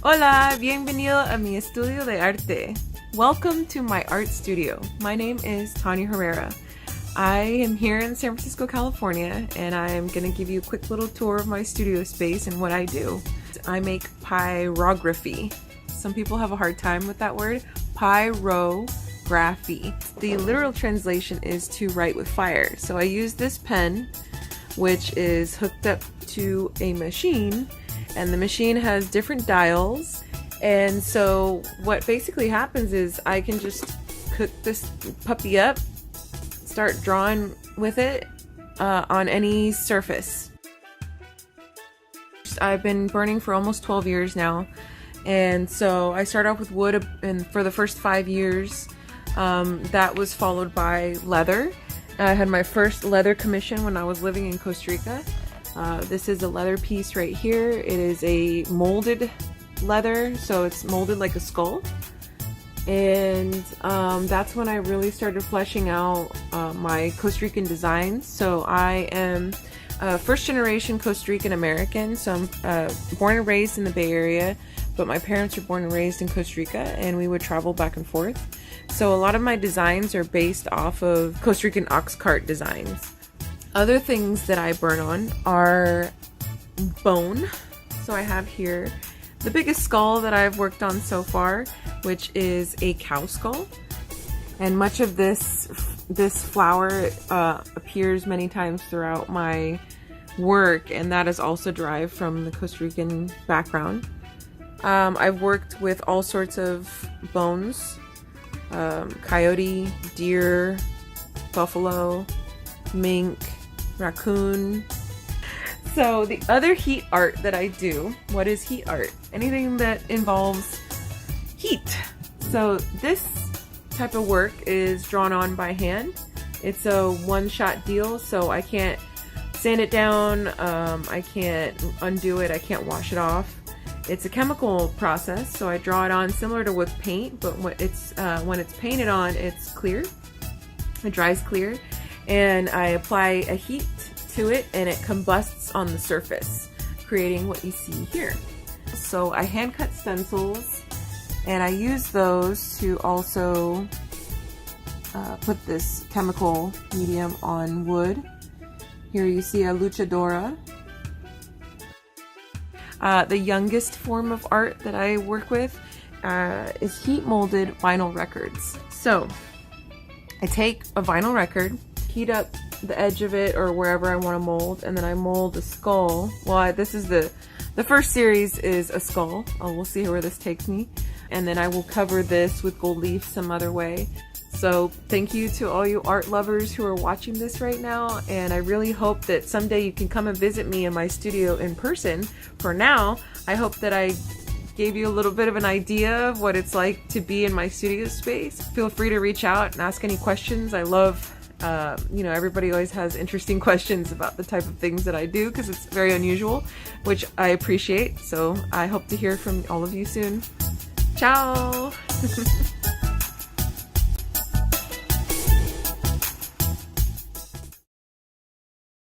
Hola, bienvenido a mi estudio de arte. Welcome to my art studio. My name is Tanya Herrera. I am here in San Francisco, California, and I am going to give you a quick little tour of my studio space and what I do. I make pyrography. Some people have a hard time with that word. Pyrography. The literal translation is to write with fire. So I use this pen, which is hooked up to a machine, and the machine has different dials. And so what basically happens is I can just cook this puppy up, start drawing with it on any surface. I've been burning for almost 12 years now, and so I started off with wood, and for the first 5 years that was followed by leather. I had my first leather commission when I was living in Costa Rica. This is a leather piece right here. It is a molded leather, so it's molded like a skull. And that's when I really started fleshing out my Costa Rican designs. So I am a first generation Costa Rican American. So I'm born and raised in the Bay Area, but my parents were born and raised in Costa Rica, and we would travel back and forth. So a lot of my designs are based off of Costa Rican ox cart designs. Other things that I burn on are bone. So I have here the biggest skull that I've worked on so far, which is a cow skull. And much of this flower appears many times throughout my work, and that is also derived from the Costa Rican background. I've worked with all sorts of bones, coyote, deer, buffalo, mink, raccoon. So the other heat art that I do, what is heat art? Anything that involves heat. So this type of work is drawn on by hand. It's a one-shot deal, so I can't sand it down, I can't undo it, I can't wash it off. It's a chemical process, so I draw it on similar to with paint, but when it's painted on, it's clear. It dries clear, and I apply a heat to it, and it combusts on the surface, creating what you see here. So I hand cut stencils, and I use those to also put this chemical medium on wood. Here you see a luchadora. The youngest form of art that I work with is heat molded vinyl records. So I take a vinyl record, heat up the edge of it or wherever I want to mold, and then I mold a skull. Well, this is the first series is a skull. We'll see where this takes me. And then I will cover this with gold leaf some other way. So thank you to all you art lovers who are watching this right now, and I really hope that someday you can come and visit me in my studio in person. For now, I hope that I gave you a little bit of an idea of what it's like to be in my studio space. Feel free to reach out and ask any questions. I love, everybody always has interesting questions about the type of things that I do because it's very unusual, which I appreciate. So I hope to hear from all of you soon. Ciao!